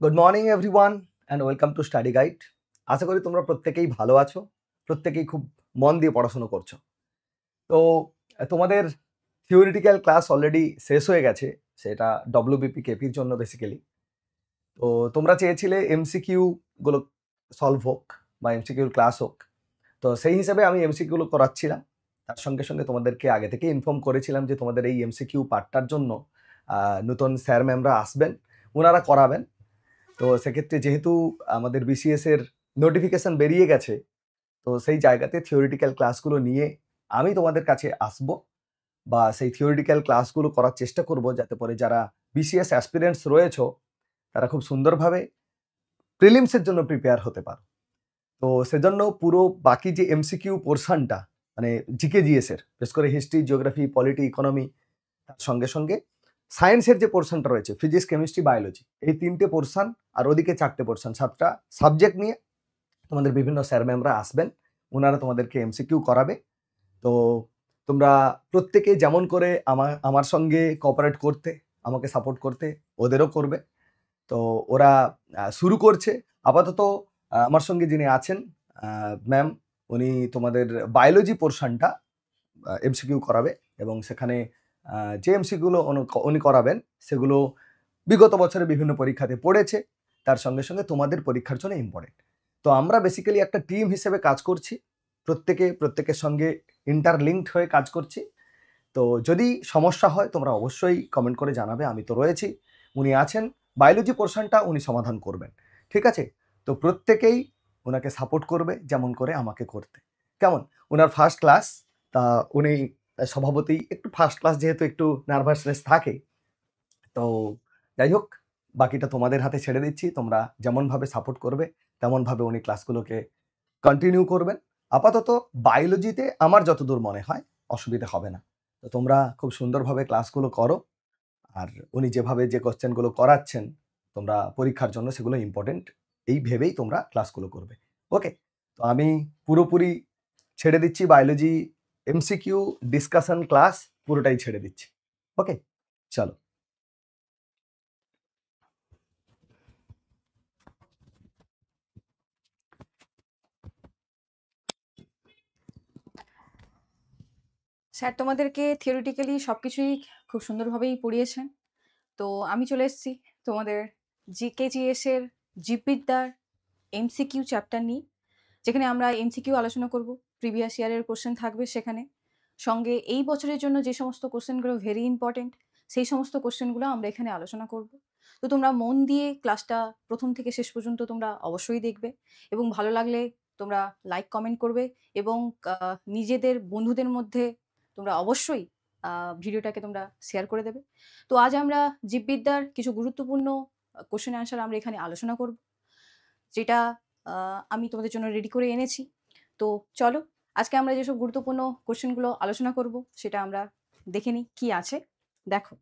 Good morning everyone and welcome to study guide. আশা করি তোমরা প্রত্যেকেই ভালো আছো, প্রত্যেকেই খুব মন দিয়ে পড়াশুনো করছো। তো তোমাদের থিওরিটিক্যাল ক্লাস অলরেডি শেষ হয়ে গেছে, সেটা ডব্লিউবিপি কেপির জন্য বেসিক্যালি। তো তোমরা চেয়েছিলে এমসিকিউ গুলো সলভ হোক বা এমসিকিউর ক্লাস হোক, তো সেই হিসাবে আমি এমসিকিউগুলো করাচ্ছিলাম। তার সঙ্গে সঙ্গে তোমাদেরকে আগে থেকে ইনফর্ম করেছিলাম যে তোমাদের এই এমসিকিউ পার্টটার জন্য নতুন স্যার ম্যামরা আসবেন, ওনারা করাবেন। তো সেক্ষেত্রে যেহেতু আমাদের বিসিএস এর নোটিফিকেশন বেরিয়ে গেছে, তো সেই জায়গাতে থিওরিটিক্যাল ক্লাসগুলো নিয়ে আমি তোমাদের কাছে আসব বা সেই থিওরিটিক্যাল ক্লাসগুলো করার চেষ্টা করব, যাতে করে যারা বিসিএস অ্যাসপিরেন্টস রয়েছো তারা খুব সুন্দরভাবে প্রিলিমসের জন্য প্রিপেয়ার হতে পারো। তো সেজন্য পুরো বাকি যে এমসিকিউ পোর্শনটা, মানে জিকে জিএস এর, বিশেষ করে হিস্ট্রি, জিওগ্রাফি, পলিটি, ইকোনমি, তার সঙ্গে সঙ্গে সায়েন্সের যে পোর্শনটা রয়েছে ফিজিক্স, কেমিস্ট্রি, বায়োলজি, এই 3টে পোর্শন আর ওদিকে 4টে পোর্শন, 7টা সাবজেক্ট নিয়ে তোমাদের বিভিন্ন স্যার ম্যামরা আসবেন, ওনারা তোমাদেরকে এমসিকিউ করাবে। তো তোমরা প্রত্যেকে যেমন করে আমার সঙ্গে কোঅপারেট করতে, আমাকে সাপোর্ট করতে, ওদেরও করবে। তো ওরা শুরু করছে। আপাতত আমার সঙ্গে যিনি আছেন ম্যাম, উনি তোমাদের বায়োলজি পোর্শনটা এমসিকিউ করাবে এবং সেখানে যে এমসিকিউগুলো উনি করাবেন সেগুলো বিগত বছরে বিভিন্ন পরীক্ষাতে পড়েছে, তার সঙ্গে সঙ্গে তোমাদের পরীক্ষার জন্য ইম্পর্টেন্ট। তো আমরা বেসিক্যালি একটা টিম হিসেবে কাজ করছি, প্রত্যেকের সঙ্গে ইন্টারলিঙ্কড হয়ে কাজ করছি। তো যদি সমস্যা হয় তোমরা অবশ্যই কমেন্ট করে জানাবে, আমি তো রয়েছি, উনি আছেন, বায়োলজি পোর্শনটা উনি সমাধান করবেন। ঠিক আছে? তো প্রত্যেকেই ওনাকে সাপোর্ট করবে যেমন করে আমাকে করতে। কেমন? ওনার ফার্স্ট ক্লাস, তা উনি স্বভাবতই একটু ফার্স্ট ক্লাস, যেহেতু একটু নার্ভাসনেস থাকে। তো যাই হোক, বাকিটা তোমাদের হাতে ছেড়ে দিচ্ছি। তোমরা যেমনভাবে সাপোর্ট করবে তেমনভাবে উনি ক্লাসগুলোকে কন্টিনিউ করবেন। আপাতত বায়োলজিতে আমার যতদূর মনে হয় অসুবিধা হবে না। তো তোমরা খুব সুন্দরভাবে ক্লাসগুলো করো, আর উনি যেভাবে যে কোশ্চেনগুলো করাচ্ছেন তোমরা পরীক্ষার জন্য সেগুলো ইম্পর্টেন্ট এই ভেবেই তোমরা ক্লাসগুলো করবে। ওকে? তো আমি পুরোপুরি ছেড়ে দিচ্ছি বায়োলজি এমসিকিউ ডিসকাশন ক্লাস, পুরোটাই ছেড়ে দিচ্ছি। ওকে, চলো। স্যার তোমাদেরকে থিওরিটিক্যালি সব কিছুই খুব সুন্দরভাবেই পড়িয়েছেন। তো আমি চলে এসেছি তোমাদের জিকেজিএস এর জীববিদ্যার এমসিকিউ চ্যাপ্টার নিয়ে, যেখানে আমরা এমসিকিউ আলোচনা করব। প্রিভিয়াস ইয়ারের কোশ্চেন থাকবে সেখানে, সঙ্গে এই বছরের জন্য যে সমস্ত কোশ্চেনগুলো ভেরি ইম্পর্টেন্ট সেই সমস্ত কোশ্চেনগুলো আমরা এখানে আলোচনা করব। তো তোমরা মন দিয়ে ক্লাসটা প্রথম থেকে শেষ পর্যন্ত তোমরা অবশ্যই দেখবে, এবং ভালো লাগলে তোমরা লাইক কমেন্ট করবে, এবং নিজেদের বন্ধুদের মধ্যে তোমরা অবশ্যই ভিডিওটাকে তোমরা শেয়ার করে দেবে। তো আজ আমরা জীববিদ্যার কিছু গুরুত্বপূর্ণ কোশ্চেন অ্যান্সার আমরা এখানে আলোচনা করব, যেটা আমি তোমাদের জন্য রেডি করে এনেছি। তো চলো, আজকে আমরা যেসব গুরুত্বপূর্ণ কোশ্চেনগুলো আলোচনা করব সেটা আমরা দেখে নিই কি আছে। দেখো,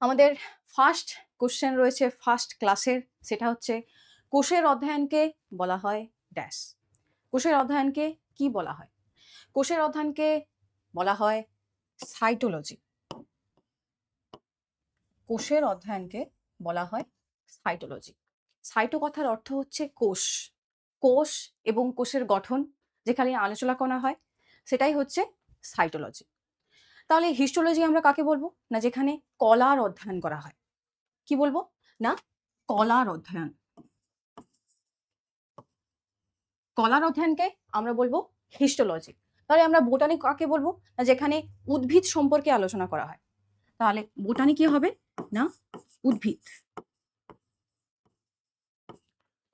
আমাদের ফার্স্ট কোশ্চেন রয়েছে ফার্স্ট ক্লাসের, সেটা হচ্ছে কোষের অধ্যয়নকে বলা হয় ড্যাশ। কোষের অধ্যয়নকে কি বলা হয়? কোষের অধ্যয়নকে বলা হয় সাইটোলজি। কোষের অধ্যয়নকে বলা হয় সাইটোলজি। সাইটো কথার অর্থ হচ্ছে কোষ। কোষ এবং কোষের গঠন যেখানে আলোচনা করা হয় সেটাই হচ্ছে সাইটোলজি। তাহলে হিস্টোলজি আমরা কাকে বলবো? না, যেখানে কলার অধ্যয়ন করা হয়। কি বলবো? না, কলার অধ্যয়ন। কলার অধ্যয়নকে আমরা বলবো হিস্টোলজি। তাহলে আমরা বোটানি কাকে বলবো? না, যেখানে উদ্ভিদ সম্পর্কে আলোচনা করা হয়। তাহলে বোটানি কি হবে? না, উদ্ভিদ।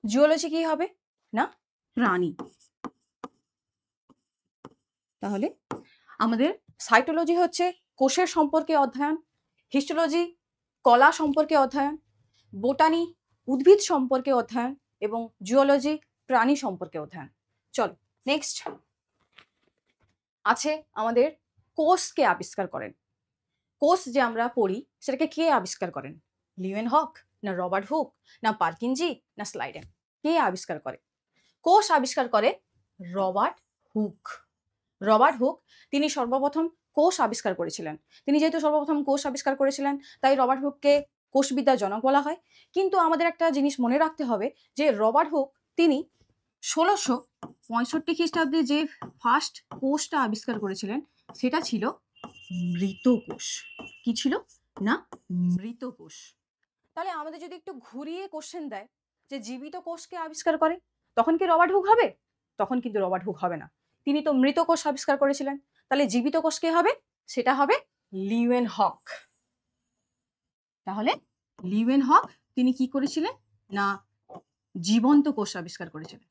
জিওলজি কি হবে? না, প্রাণী। তাহলে আমাদের সাইটোলজি হচ্ছে কোষের সম্পর্কে অধ্যয়ন, হিস্টোলজি কলা সম্পর্কে অধ্যয়ন, বোটানি উদ্ভিদ সম্পর্কে অধ্যয়ন, এবং জিওলজি প্রাণী সম্পর্কে অধ্যয়ন। চলো নেক্সট আছে আমাদের কোষকে আবিষ্কার করেন। কোষ যে আমরা পড়ি সেটাকে কে আবিষ্কার করেন? লিউয়েন হক, না রবার্ট হুক, না পার্কিনজি, না স্লাইডেন? কে আবিষ্কার করে? কোষ আবিষ্কার করে রবার্ট হুক। রবার্ট হুক তিনি সর্বপ্রথম কোষ আবিষ্কার করেছিলেন। তিনি যেহেতু সর্বপ্রথম কোষ আবিষ্কার করেছিলেন, তাই রবার্ট হুককে কোষবিদ্যার জনক বলা হয়। কিন্তু আমাদের একটা জিনিস মনে রাখতে হবে যে রবার্ট হুক তিনি 1665 খ্রিস্টাব্দে যে ফার্স্ট কোষটা আবিষ্কার করেছিলেন সেটা ছিল মৃত কোষ। কি ছিল না? মৃত কোষ। তাহলে আমাদের যদি একটু ঘুরিয়ে কোশ্চেন দেয় যে জীবিত কোষকে আবিষ্কার করে, তখন কি রবার্ট হুক হবে? তখন কিন্তু রবার্ট হুক হবে না, তিনি তো মৃত কোষ আবিষ্কার করেছিলেন। তাহলে জীবিত কোষ কে হবে? সেটা হবে লিউয়েন হক। তাহলে লিউয়েন হক তিনি কি করেছিলেন না জীবন্ত কোষ আবিষ্কার করেছিলেন।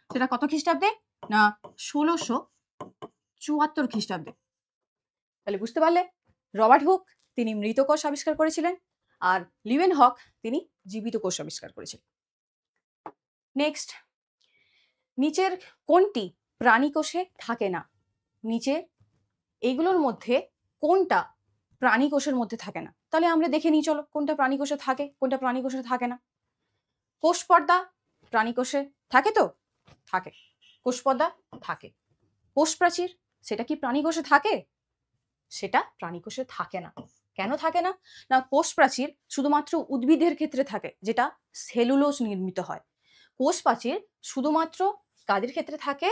সেটা কত খ্রিস্টাব্দে? না 1674 খ্রিস্টাব্দে। তাহলে বুঝতে পারলে রবার্ট হুক তিনি মৃত কোষ আবিষ্কার করেছিলেন আর লিউয়েন হক তিনি জীবিত কোষ আবিষ্কার করেছিলেন। নেক্সট, নিচের কোনটি প্রাণী কোষে থাকে না? নিচে এইগুলোর মধ্যে কোনটা প্রাণী কোষের মধ্যে থাকে না? তাহলে আমরা দেখে নিই, চলো কোনটা প্রাণী কোষে থাকে, কোনটা প্রাণী কোষে থাকে না। কোষ পর্দা প্রাণী কোষে থাকে তো? থাকে। কোষ পর্দা থাকে। কোষ প্রাচীর সেটা কি প্রাণী কোষে থাকে? সেটা প্রাণী কোষে থাকে না। কেন থাকে না? না কোষ প্রাচীর শুধুমাত্র উদ্ভিদের ক্ষেত্রে থাকে, যেটা সেলুলোজ নির্মিত হয়। কোষ প্রাচীর শুধুমাত্র কাদের ক্ষেত্রে থাকে?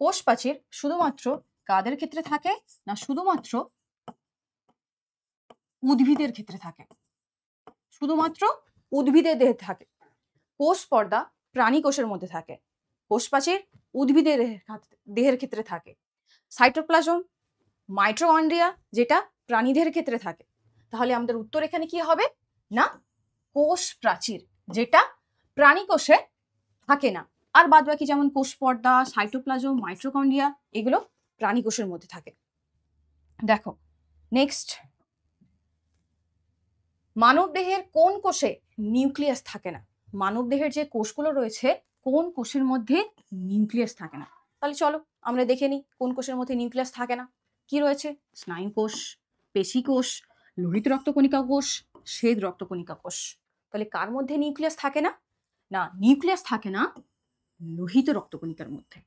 কোষ প্রাচীর শুধুমাত্র কাদের ক্ষেত্রে থাকে? না শুধুমাত্র উদ্ভিদের ক্ষেত্রে থাকে। শুধুমাত্র উদ্ভিদের দেহে থাকে। কোষ পর্দা প্রাণী কোষের মধ্যে থাকে। কোষ প্রাচীর উদ্ভিদের দেহের ক্ষেত্রে থাকে। সাইটোপ্লাজম, মাইটোকন্ড্রিয়া যেটা প্রাণীদের ক্ষেত্রে থাকে। তাহলে আমাদের উত্তর এখানে কি হবে? না কোষ প্রাচীর, যেটা প্রাণী কোষে থাকে না। আর বাদ বাকি যেমন কোষ পর্দা, সাইটোপ্লাজম, মাইটোকন্ড্রিয়া এগুলো প্রাণী কোষের মধ্যে থাকে। দেখো নেক্সট, মানব দেহের কোন কোষে নিউক্লিয়াস থাকে না? মানব দেহের যে কোষগুলো রয়েছে কোন কোষের মধ্যে নিউক্লিয়াস থাকে না? তাহলে চলো আমরা দেখে নিই কোন কোষের মধ্যে নিউক্লিয়াস থাকে না। কি রয়েছে? স্নায়ু কোষ, পেশি কোষ, লোহিত রক্তকণিকা কোষ, শ্বেত রক্তকণিকা কোষ। তাহলে কার মধ্যে নিউক্লিয়াস থাকে না? না নিউক্লিয়াস থাকে না লোহিত রক্তকণিকার মধ্যে।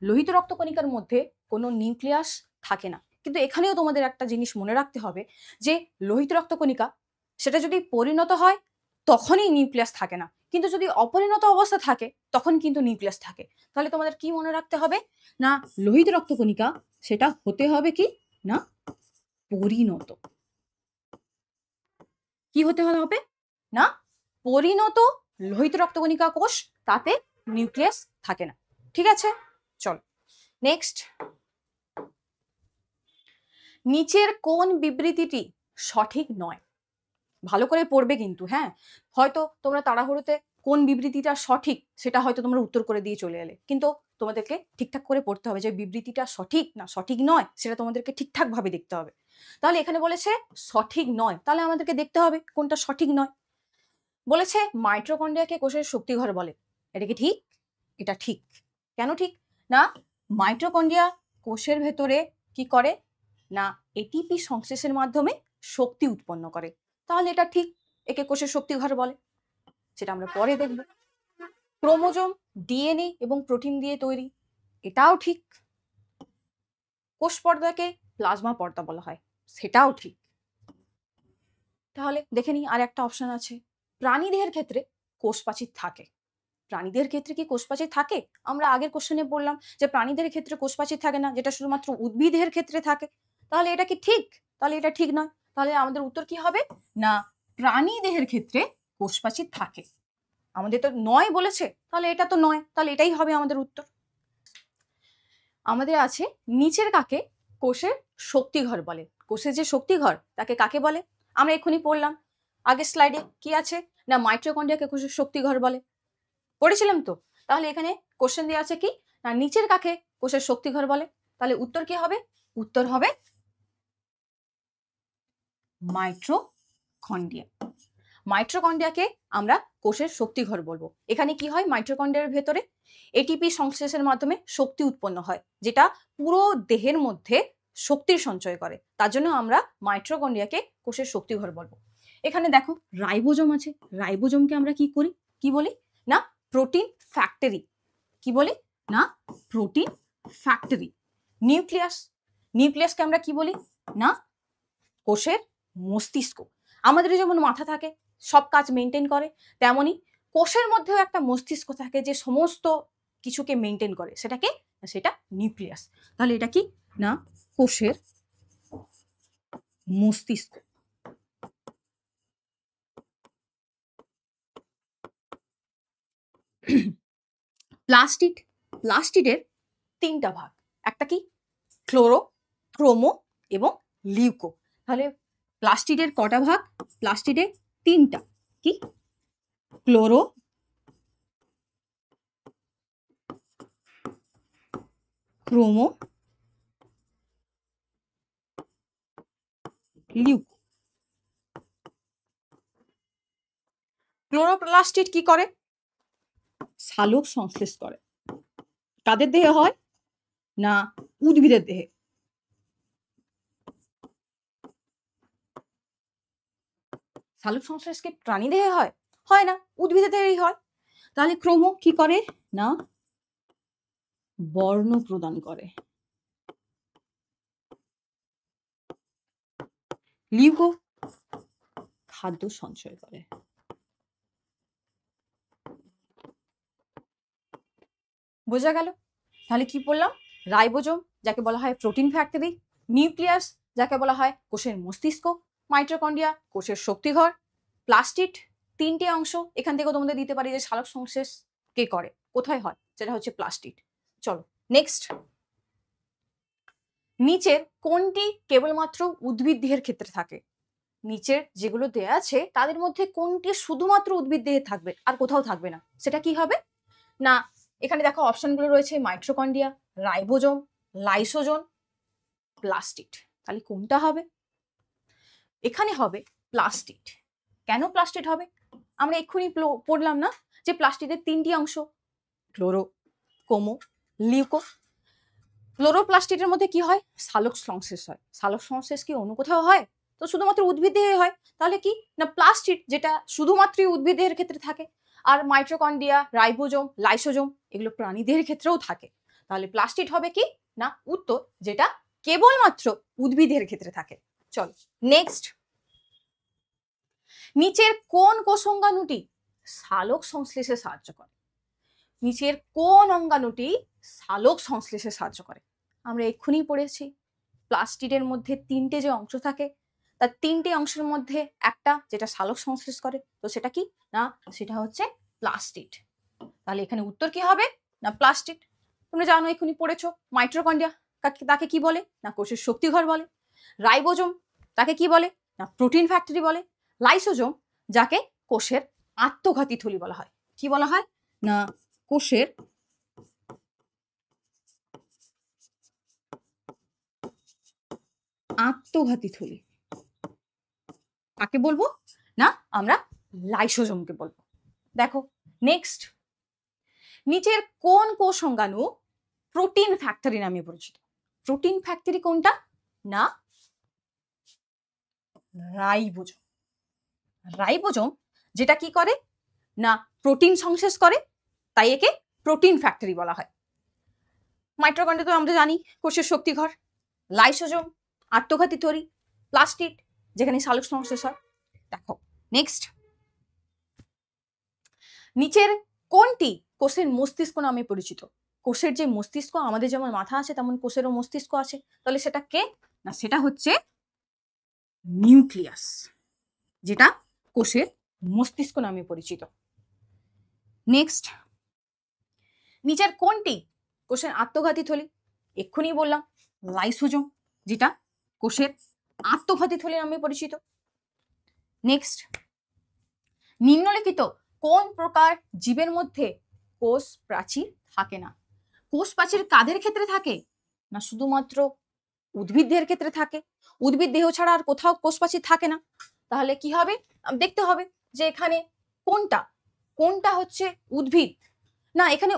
লোহিত রক্তকণিকার মধ্যে কোনো নিউক্লিয়াস থাকে না। কিন্তু এখানেও তোমাদের একটা জিনিস মনে রাখতে হবে যে লোহিত রক্তকণিকা সেটা যদি পরিণত হয় তখনই নিউক্লিয়াস থাকে না, কিন্তু যদি অপরিণত অবস্থা থাকে তখন কিন্তু নিউক্লিয়াস থাকে। তাহলে তোমাদের কি মনে রাখতে হবে? না লোহিত রক্তকণিকা সেটা হতে হবে কি না পরিণত। কি হতে হবে? না পরিণত লোহিত রক্তকণিকা কোষ, তাতে নিউক্লিয়াস থাকে না। ঠিক আছে, চল নেক্সট। নিচের কোন বিবৃতিটি সঠিক নয়? ভালো করে পড়বে কিন্তু, হ্যাঁ। হয়তো তোমরা তাড়াহুড়োতে কোন বিবৃতিটা সঠিক সেটা হয়তো তোমরা উত্তর করে দিয়ে চলে এলে, কিন্তু তোমাদেরকে ঠিকঠাক করে পড়তে হবে যে বিবৃতিটা সঠিক না সঠিক নয় সেটা তোমাদেরকে ঠিকঠাক ভাবে দেখতে হবে। তাহলে এখানে বলেছে সঠিক নয়, তাহলে আমাদেরকে দেখতে হবে কোনটা সঠিক নয়। বলেছে মাইটোকন্ড্রিয়াকে কোষের শক্তিঘর বলে, এটা কি ঠিক? এটা ঠিক। কেন ঠিক? না মাইটোকন্ড্রিয়া কোষের ভেতরে কি করে না এটিপি সংশ্লেষের মাধ্যমে শক্তি উৎপন্ন করে, তাহলে এটা ঠিক, একে কোষের শক্তিঘর বলে। সেটা আমরা পরে দেখব। ক্রোমোজোম ডিএনএ এবং প্রোটিন দিয়ে তৈরি, এটাও ঠিক। কোষ পর্দাকে প্লাজমা পর্দা বলা হয়, সেটাও ঠিক। তাহলে দেখে নিই আর একটা অপশন আছে, প্রাণীদেহের ক্ষেত্রে কোষ প্রাচীর থাকে। প্রাণীদের ক্ষেত্রে কি কোষ প্রাচীর থাকে? আমরা আগের কোশ্চেনে বললাম যে প্রাণীদের ক্ষেত্রে কোষ প্রাচীর থাকে না, যেটা শুধুমাত্র উদ্ভিদের ক্ষেত্রে থাকে। তাহলে এটা কি ঠিক? তাহলে এটা ঠিক নয়। তাহলে আমাদের উত্তর কি হবে? না প্রাণী দেহের ক্ষেত্রে কোষ প্রাচীর থাকে। আমাদের তো নয় বলেছে, তাহলে এটা তো নয়, তাহলে এটাই হবে আমাদের উত্তর। আমাদের আছে নিচের কাকে কোষের শক্তিঘর বলে? কোষের যে শক্তিঘর তাকে কাকে বলে? আমরা এক্ষুনি পড়লাম আগের স্লাইডে, কি আছে না মাইটোকন্ড্রিয়াকে কোষের শক্তিঘর বলে, পড়েছিলাম তো। তাহলে এখানে কোশ্চেন দেওয়া আছে কি না নিচের কাকে কোষের শক্তিঘর বলে? তাহলে উত্তর কি হবে? উত্তর হবে মাইটোকন্ড্রিয়া। মাইটোকন্ড্রিয়াকে আমরা কোষের শক্তিঘর বলবো। এখানে কি হয়? মাইটোকন্ড্রিয়ার ভেতরে এটিপি সংশ্লেষের মাধ্যমে শক্তি উৎপন্ন হয়, যেটা পুরো দেহের মধ্যে শক্তির সঞ্চয় করে। তার জন্য আমরা মাইটোকন্ড্রিয়াকে কোষের শক্তিঘর বলবো। এখানে দেখো রাইবোজোম আছে, রাইবোজোমকে আমরা কি করি, কি বলি না প্রোটিন ফ্যাক্টরি। কি বলি না প্রোটিন ফ্যাক্টরি। নিউক্লিয়াস, নিউক্লিয়াসকে আমরা কি বলি? না কোষের মস্তিষ্ক। আমাদের যেমন মাথা থাকে সব কাজ মেনটেন করে, তেমনি কোষের মধ্যেও একটা মস্তিষ্ক থাকে যে সমস্ত কিছুকে মেনটেন করে। সেটাকে, সেটা নিউক্লিয়াস। তাহলে এটা কি? না কোষের মস্তিষ্ক। প্লাস্টিড, প্লাস্টিডের তিনটা ভাগ। একটা কি? ক্লোরো, ক্রোমো এবং লিউকো। তাহলে প্লাস্টিডের কটা ভাগ? প্লাস্টিডের তিনটা। কি? ক্লোরো, ক্রোমো, লিউকো। ক্লোরোপ্লাস্টিড কি করে? সালোক সংশ্লেষ করে। কাদের দেহে হয়? না উদ্ভিদের দেহে। সালোক সংশ্লেষ কি প্রাণী দেহে হয়? হয় না, উদ্ভিদের দেহেই হয়। তাহলে ক্রোমো কি করে? না বর্ণ প্রদান করে। লিউকো খাদ্য সঞ্চয় করে। বোঝা গেল? তাহলে কি বললাম? রাইবোজোম যাকে বলা হয় প্রোটিন ফ্যাক্টরি, নিউক্লিয়াস যাকে বলা হয় কোষের মস্তিষ্ক, মাইটোকন্ড্রিয়া কোষের শক্তিঘর, প্লাস্টিড তিনটে অংশ। এখান থেকে তোমাদের দিতে পারি যে সালোক সংশ্লেষ কে করে, কোথায় হয়, সেটা হচ্ছে প্লাস্টিড। চলো নেক্সট। নিচের কোনটি কেবলমাত্র উদ্ভিদ দেহের ক্ষেত্রে থাকে? নিচের যেগুলো দেয়া আছে তাদের মধ্যে কোনটি শুধুমাত্র উদ্ভিদ দেহে থাকবে আর কোথাও থাকবে না? সেটা কি হবে? না এখানে দেখো অপশনগুলো রয়েছে মাইটোকন্ড্রিয়া, রাইবোজোম, লাইসোজোম, প্লাস্টিড। তাহলে কোনটা হবে? এখানে হবে প্লাস্টিড। কেন প্লাস্টিড হবে? আমরা এক্ষুনি পড়লাম না যে প্লাস্টিডের তিনটি অংশ, ক্লোরো, ক্রোমো, লিউকো। ক্লোরোপ্লাস্টিডের মধ্যে কি হয়? সালোক সংশ্লেষ হয়। সালোক সংশ্লেষ কি অন্য কোথাও হয়? তো শুধুমাত্র উদ্ভিদ দেহে হয়। তাহলে কি? না প্লাস্টিড যেটা শুধুমাত্রই উদ্ভিদ দেহের ক্ষেত্রে থাকে। আর মাইটোকন্ড্রিয়া, রাইবোজোম, লাইসোজোম এগুলো প্রাণী দেহের ক্ষেত্রেও থাকে। তাহলে প্লাস্টিড হবে কি? না উত্তর যেটা কেবলমাত্র উদ্ভিদের ক্ষেত্রে থাকে। চল নেক্সট। নিচের কোন কোষ অঙ্গাণুটি সালোক সংশ্লেষে সাহায্য করে? নিচের কোন অঙ্গাণুটি সালোক সংশ্লেষে সাহায্য করে? আমরা এক্ষুনি পড়েছি প্লাস্টিডের মধ্যে তিনটে যে অংশ থাকে তার তিনটে অংশের মধ্যে একটা যেটা সালোক সংশ্লেষ করে, তো সেটা কি? না সেটা হচ্ছে প্লাস্টিড। তাহলে এখানে উত্তর কি হবে? না প্লাস্টিড। তোমরা জানো এক্ষুনি পড়েছো মাইটোকন্ড্রিয়া তাকে কি বলে? না কোষের শক্তিঘর বলে। রাইবোজোম তাকে কি বলে? না প্রোটিন ফ্যাক্টরি বলে। লাইসোজোম যাকে কোষের আত্মঘাতী থলি বলা হয়। কি বলা হয়? না কোষের আত্মঘাতী থলি। কাকে বলবো? না আমরা লাইসোজোমকে বলবো। দেখো নেক্সট। নিচের কোন কোষ অঙ্গাণু প্রোটিন ফ্যাক্টরি নামে পরিচিত? প্রোটিন ফ্যাক্টরি কোনটা? না রাইবোজোম। রাইবোজোম যেটা কি করে? না প্রোটিন সংশ্লেষ করে, তাই একে প্রোটিন ফ্যাক্টরি বলা হয়। মাইটোকন্ড্রিয়া তো আমরা জানি কোষের শক্তিঘর, লাইসোজোম আত্মঘাতী থলি, প্লাস্টিড যেখানে সালোক সংশ্লেষ হয়। দেখো নেক্সট। নিচের কোনটি কোষের মস্তিষ্ক নামে পরিচিত? কোষের যে মস্তিষ্ক, আমাদের যেমন মাথা আছে তেমন কোষেরও মস্তিষ্ক আছে, তাহলে সেটা কে? না সেটা হচ্ছে নিউক্লিয়াস, যেটা কোষের মস্তিষ্ক নামে পরিচিত। নেক্সট। নিচের কোনটি কোষের আত্মঘাতী থলি? এক্ষুনি বললাম লাইসোজোম, যেটা কোষের আত্মঘাতী থলি নামে পরিচিত। নেক্সট। নিম্নলিখিত কোন প্রকার জীবের মধ্যে কোষ প্রাচীর থাকে না? কোষ প্রাচীর কাদের ক্ষেত্রে থাকে? না শুধুমাত্র উদ্ভিদের ক্ষেত্রে থাকে। উদ্ভিদ দেহ ছাড়া আর কোথাও কোষ প্রাচীর থাকে না। তাহলে কি হবে? দেখতে হবে যে এখানে কোনটা কোনটা হচ্ছে উদ্ভিদ। না এখানে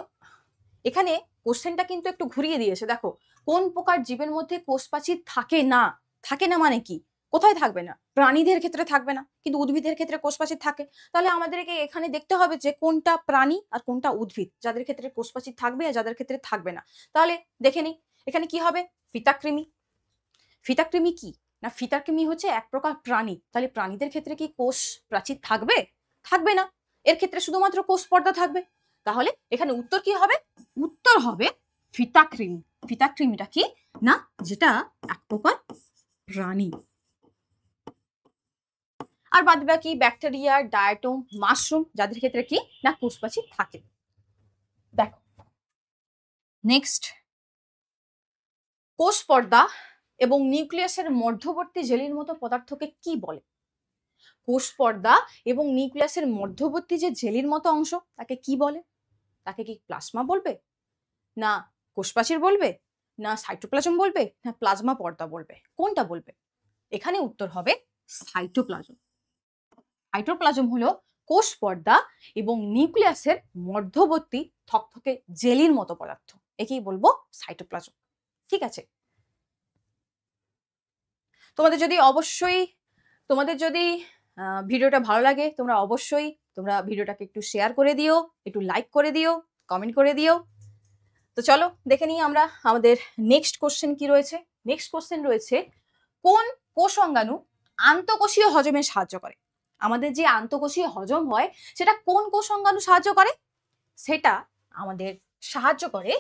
এখানে কোশ্চেনটা কিন্তু একটু ঘুরিয়ে দিয়েছে। দেখো কোন প্রকার জীবের মধ্যে কোষ প্রাচীর থাকে না। থাকে না মানে কি? কোথায় থাকবে না? প্রাণীদের ক্ষেত্রে থাকবে না, কিন্তু উদ্ভিদের ক্ষেত্রে কোষ প্রাচীর থাকে। তাহলে আমাদেরকে এখানে দেখতে হবে যে কোনটা প্রাণী আর কোনটা উদ্ভিদ, যাদের ক্ষেত্রে কোষ প্রাচীর থাকবে আর যাদের ক্ষেত্রে থাকবে না। তাহলে দেখে নিই এখানে কি হবে? ফিতাকৃমি, ফিতাকৃমি কি না, ফিতাকৃমি হচ্ছে এক প্রকার প্রাণী। তাহলে প্রাণীদের ক্ষেত্রে কি কোষ প্রাচীর থাকবে? থাকবে না, এর ক্ষেত্রে শুধুমাত্র কোষ পর্দা থাকবে। তাহলে এখানে উত্তর কি হবে? উত্তর হবে ফিতাকৃমি। ফিতাকৃমিটা কি না, যেটা এক প্রকার প্রাণী। আর বাদ বাকি ব্যাকটেরিয়া, ডায়াটোম, মাশরুম, যাদের ক্ষেত্রে কি না কোষ প্রাচীর থাকে। দেখো নেক্সট, কোষ পর্দা এবং নিউক্লিয়াসের মধ্যবর্তী জেলির মতো পদার্থকে কি বলে? কোষ পর্দা এবং নিউক্লিয়াসের মধ্যবর্তী যে জেলির মতো অংশ তাকে কি বলে? তাকে কি প্লাজমা বলবে, না কোষ প্রাচীর বলবে, না সাইটোপ্লাজম বলবে, না প্লাজমা পর্দা বলবে? কোনটা বলবে? এখানে উত্তর হবে সাইটোপ্লাজম। সাইটোপ্লাজম হলো কোষ পর্দা এবং নিউক্লিয়াসের মধ্যবর্তী থকথকে জেলির মতো পদার্থ, একেই বলবো সাইটোপ্লাজম। ঠিক আছে, তোমাদের যদি ভিডিওটা ভালো লাগে তোমরা অবশ্যই ভিডিওটাকে একটু শেয়ার করে দিও, একটু লাইক করে দিও, কমেন্ট করে দিও। তো চলো দেখে নিই আমরা আমাদের নেক্সট কোশ্চেন কি রয়েছে। নেক্সট কোশ্চেন রয়েছে, কোন কোষ অঙ্গাণু আন্তঃকোষীয় হজমে সাহায্য করে? আমাদের যে আন্তঃকোষীয় হজম হয় সেটা কোন কোষ অঙ্গাণু সাহায্য করে? সেটা আমাদের সাহায্য করে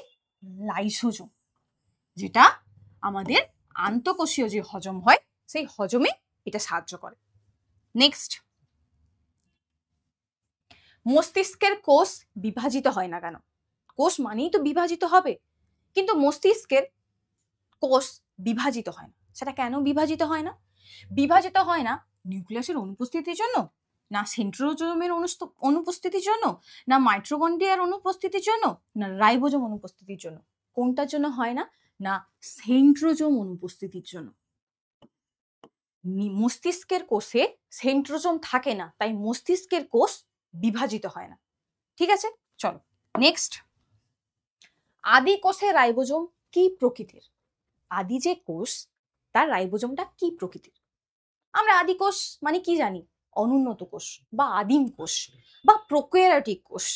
লাইসোজোম, যেটা আমাদের আন্তঃকোষীয় যে হজম হয় সেই হজমে এটা সাহায্য করে। নেক্সট, মস্তিষ্কের কোষ বিভাজিত হয় না কেন? কোষ মানেই তো বিভাজিত হবে, কিন্তু মস্তিষ্কের কোষ বিভাজিত হয় না, সেটা কেন বিভাজিত হয় না? বিভাজিত হয় না নিউক্লিয়াসের অনুপস্থিতির জন্য, না সেন্ট্রোজোমের অনুপস্থিতির জন্য, না মাইটোকন্ড্রিয়ার অনুপস্থিতির জন্য, না রাইবোজোম অনুপস্থিতির জন্য? কোনটার জন্য হয় না? না সেন্ট্রোজোম অনুপস্থিতির জন্য। মস্তিষ্কের কোষে সেন্ট্রোজোম থাকে না, তাই মস্তিষ্কের কোষ বিভাজিত হয় না। ঠিক আছে, চলো নেক্সট, আদি কোষের রাইবোজোম কি প্রকৃতির? আদি যে কোষ তার রাইবোজোমটা কি প্রকৃতির? আমরা আদি কোষ মানে কি জানি? অনুন্নত কোষ বা আদিম কোষ বা প্রোক্যারিওটিক কোষ।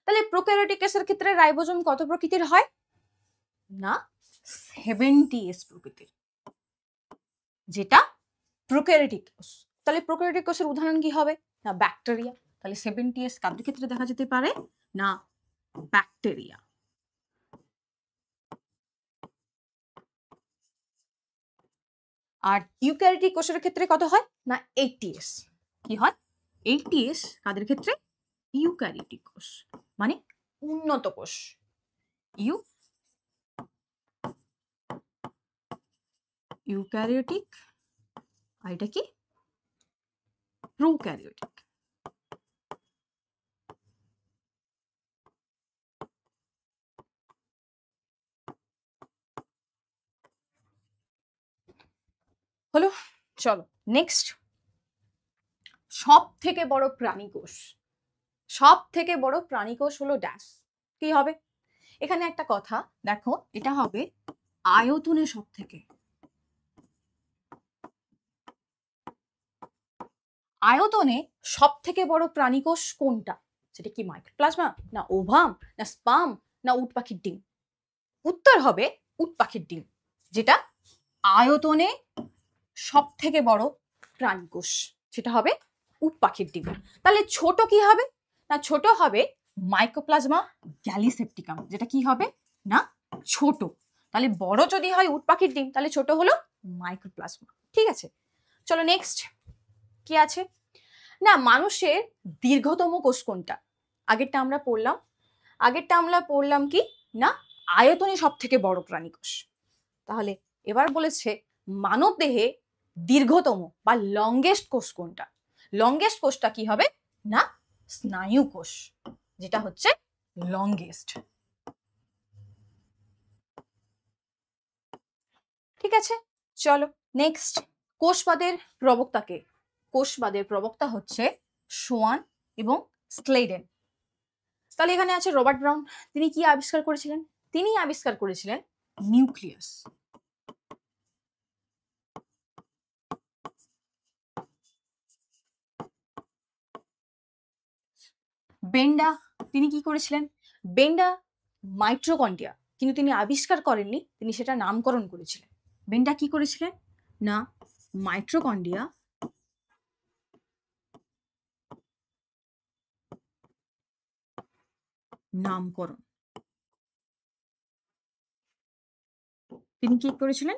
তাহলে প্রোক্যারিওটিক কোষের ক্ষেত্রে রাইবোজোম কত প্রকৃতির হয়? না 70S প্রকৃতির, যেটা প্রোক্যারিওটিক কোষ। তাহলে প্রোক্যারিওটিক কোষের উদাহরণ কি হবে? না ব্যাকটেরিয়া। তাহলে 70S কাদের ক্ষেত্রে দেখা যেতে পারে? না ব্যাকটেরিয়া। আর ইউক্যারিওটিক কোষের ক্ষেত্রে কত হয়? না 80S। কি হয়? 80S কাদের ক্ষেত্রে? ইউক্যারিওটিক কোষ মানে উন্নত কোষ। ইউক্যারিওটিক, আর এটা কি? প্রোক্যারিওটিক। হলো, চলো নেক্সট, সব থেকে বড় প্রাণী কোষ। সব থেকে বড় প্রাণী কোষ হলো ড্যাশ। কি হবে? এখানে একটা কথা দেখো, এটা হবে আয়তনে সব থেকে। আয়তনে সব থেকে বড় প্রাণী কোষ কোনটা? সেটা কি মাইক্রোপ্লাজমা, না ওভাম, না স্পার্ম, না উট পাখির ডিম? উত্তর হবে উট পাখির ডিম, যেটা আয়তনে সব থেকে বড় প্রাণী কোষ, সেটা হবে উট পাখির ডিম। তাহলে ছোট কি হবে? না ছোট হবে মাইক্রোপ্লাজমা গ্যালিসেপ্টিকাম, যেটা কি হবে? না ছোট। তাহলে বড় যদি হয় উট পাখির ডিম, তাহলে ছোট হলো মাইক্রোপ্লাজমা। ঠিক আছে, চলো নেক্সট কি আছে না, মানুষের দীর্ঘতম কোষ কোনটা? আগেরটা আমরা পড়লাম কি না আয়তনে সব থেকে বড় প্রাণী কোষ। তাহলে এবার বলেছে মানব দেহে দীর্ঘতম বা লংগেস্ট কোষ কোনটা? লংগেস্ট কোষটা কি হবে? না স্নায়ু কোষ, যেটা হচ্ছে লংগেস্ট। ঠিক আছে, চলো নেক্সট, কোষবাদের প্রবক্তাকে? কোষবাদের প্রবক্তা হচ্ছে সোয়ান এবং স্লেডেন। তাহলে এখানে আছে রবার্ট ব্রাউন। তিনি কি আবিষ্কার করেছিলেন? তিনি আবিষ্কার করেছিলেন নিউক্লিয়াস। বেন্ডা, তিনি কি করেছিলেন? বেন্ডা মাইটোকন্ড্রিয়া কিন্তু তিনি আবিষ্কার করেননি, তিনি সেটা নামকরণ করেছিলেন। বেন্ডা কি করেছিলেন না মাইটোকন্ড্রিয়া নামকরণ, তিনি কি করেছিলেন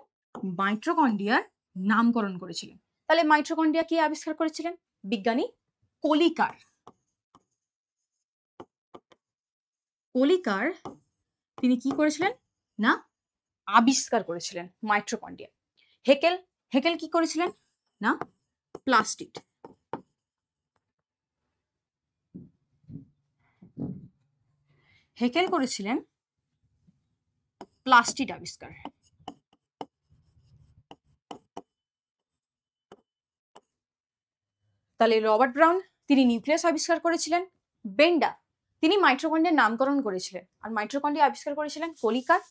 মাইটোকন্ড্রিয়ার নামকরণ করেছিলেন। তাহলে মাইটোকন্ড্রিয়া কি আবিষ্কার করেছিলেন বিজ্ঞানী কলিকার। কলিকার তিনি কি করেছিলেন না আবিষ্কার করেছিলেন মাইটোকন্ড্রিয়া। হেকেল হেকেল কি করেছিলেন না প্লাস্টিড। হেকেল করেছিলেন প্লাস্টিড আবিষ্কার। তাহলে রবার্ট ব্রাউন তিনি নিউক্লিয়াস আবিষ্কার করেছিলেন। বেন্ডা তিনি মাইটোকন্ড্রিয়ার নামকরণ করেছিলেন আর মাইটোকন্ড্রিয়া আবিষ্কার করেছিলেন কলিকার।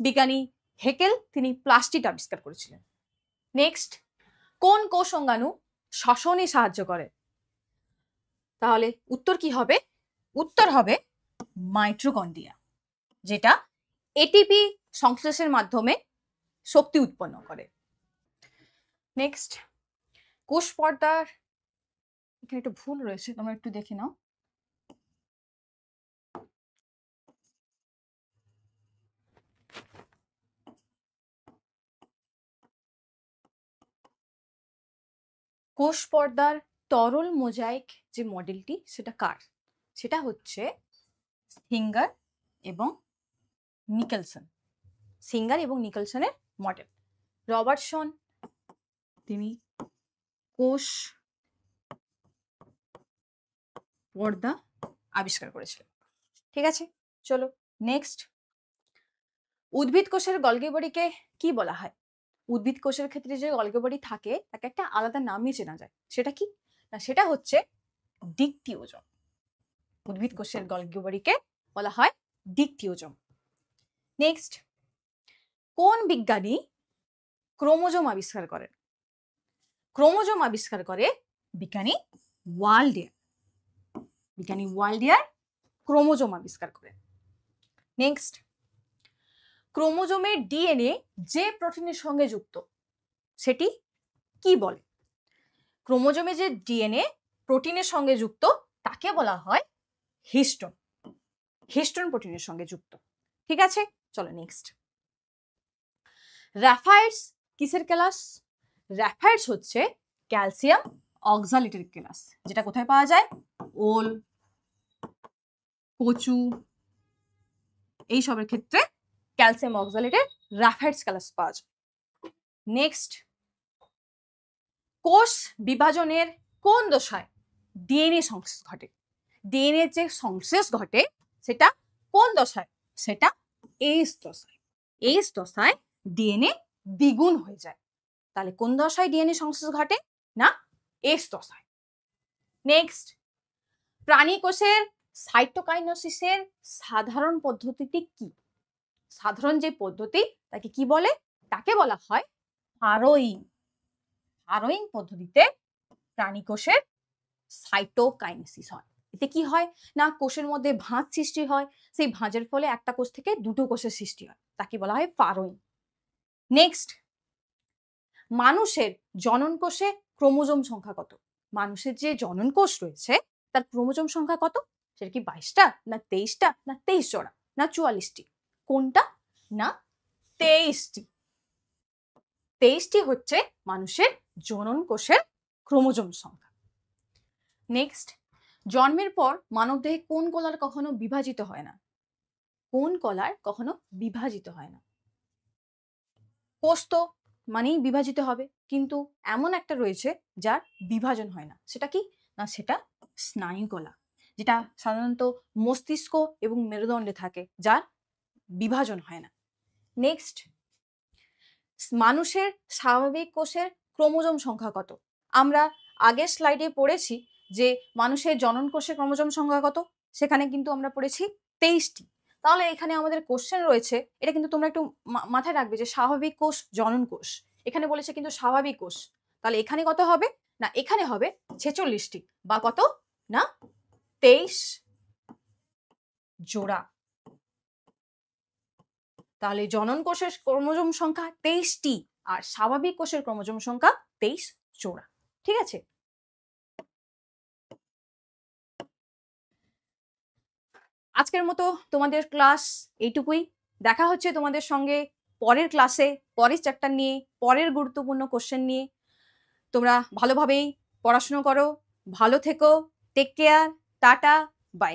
বিজ্ঞানী হেকেল তিনি প্লাস্টিড আবিষ্কার করেছিলেন। নেক্সট, কোন কোষ অঙ্গাণু শ্বসনে সাহায্য করে? তাহলে উত্তর কি হবে? উত্তর হবে মাইটোকন্ড্রিয়া, যেটা এটিপি সংশ্লেষের মাধ্যমে শক্তি উৎপন্ন করে। নেক্সট, কোষ পর্দার এখানে একটু ভুল রয়েছে, তোমরা একটু দেখে নাও। কোষ পর্দার তরল মোজাইক যে মডেলটি সেটা কার? সেটা হচ্ছে সিঙ্গার এবং নিকেলসন। সিঙ্গার এবং নিকেলসনের মডেল। রবার্টসন তিনি কোষ পর্দা আবিষ্কার করেছিলেন। ঠিক আছে, চলো নেক্সট। উদ্ভিদ কোষের গলগি বডিকে কি বলা হয়? উদ্ভিদ কোষের ক্ষেত্রে যে গলগি বডি থাকে তাকে একটা আলাদা নামই চেনা যায়, সেটা কি না সেটা হচ্ছে ডিকটিওজোম। উদ্ভিদ কোষের গলগি বডিকে বলা হয় ডিকটিওজোম। নেক্সট, কোন বিজ্ঞানী ক্রোমোজোম আবিষ্কার করেন? ক্রোমোজোম আবিষ্কার করে বিজ্ঞানী ওয়াল্ডিয়ার। বিজ্ঞানী ওয়াল্ডিয়ার ক্রোমোজোম আবিষ্কার করেন। নেক্সট, ক্রোমোজোমের ডিএনএ যে প্রোটিনের সঙ্গে যুক্ত সেটি কি বলে? ক্রোমোজোমে যে ডিএনএ প্রোটিনের সঙ্গে যুক্ত তাকে বলা হয় হিস্টোন। হিস্টোন প্রোটিনের সঙ্গে যুক্ত। ঠিক আছে, চলো নেক্সট। রাফায়েটস কিসের ক্লাস? রাফায়েটস হচ্ছে ক্যালসিয়াম অক্সালেটের ক্লাস, যেটা কোথায় পাওয়া যায়? ওল, কচু এইসবের ক্ষেত্রে ক্যালসিয়াম অক্সালেটের রাফায়েটস ক্লাস পাওয়া যায়। নেক্সট, কোষ বিভাজনের কোন দশায় ডিএনএ সংশ্লেষ ঘটে? ডিএনএ যে সংশ্লেষ ঘটে সেটা কোন দশায়? সেটা এস দশায়। এস দশায় ডিএনএ দ্বিগুণ হয়ে যায়। তাহলে কোন দশায় ডিএনএ সংশ্লেষ ঘটে? না এস দশায়। নেক্সট, প্রাণী কোষের সাইটোকাইনেসিসের সাধারণ পদ্ধতিটি কি? সাধারণ যে পদ্ধতি তাকে কি বলে? তাকে বলা হয় হারোয়িং। হারোয়িং পদ্ধতিতে প্রাণী কোষের সাইটোকাইনেসিস হয়। এতে কি হয় না কোষের মধ্যে ভাঁজ সৃষ্টি হয়, সেই ভাঁজের ফলে একটা কোষ থেকে দুটো কোষের সৃষ্টি হয়, তাকে বলা হয় ফারোয়িং। নেক্সট, মানুষের জনন কোষে ক্রোমোজোম সংখ্যা কত? মানুষের যে জনন কোষ রয়েছে তার ক্রোমোজোম সংখ্যা কত? সেটা কি 22টা না 23টা না 23 জোড়া না 44টি? কোনটা? না 23টি। 23টি হচ্ছে মানুষের জনন কোষের ক্রোমোজোম সংখ্যা। নেক্সট, জন্মের পর মানবদেহে কোন কলার কখনো বিভাজিত হয় না? কোন কলার কখনো বিভাজিত হয় না? কোষ তো মানেই বিভাজিত হবে, কিন্তু এমন একটা রয়েছে যার বিভাজন হয় না, সেটা কি না সেটা স্নায়ুকলা, যেটা সাধারণত মস্তিষ্ক এবং মেরুদণ্ডে থাকে, যার বিভাজন হয় না। নেক্সট, মানুষের স্বাভাবিক কোষের ক্রোমোজোম সংখ্যা কত? আমরা আগের স্লাইডে পড়েছি যে মানুষের জনন কোষের ক্রোমোজোম সংখ্যা কত, সেখানে কিন্তু আমরা পড়েছি 23টি। তাহলে এখানে আমাদের কোশ্চেন রয়েছে, এটা কিন্তু তোমরা একটু মাথায় রাখবে যে স্বাভাবিক কোষ, জনন কোষ, এখানে বলেছে কিন্তু স্বাভাবিক কোষ। তাহলে এখানে কত হবে না এখানে হবে 46টি বা কত না 23 জোড়া। তাহলে জনন কোষের ক্রোমোজোম সংখ্যা 23টি আর স্বাভাবিক কোষের ক্রোমোজোম সংখ্যা 23 জোড়া। ঠিক আছে, আজকের মতো তোমাদের ক্লাস এইটুকুই। দেখা হচ্ছে তোমাদের সঙ্গে পরের ক্লাসে, পরের চ্যাপ্টার নিয়ে, পরের গুরুত্বপূর্ণ কোশ্চেন নিয়ে। তোমরা ভালোভাবেই পড়াশুনো করো, ভালো থেকো, টেক কেয়ার, টাটা, বাই।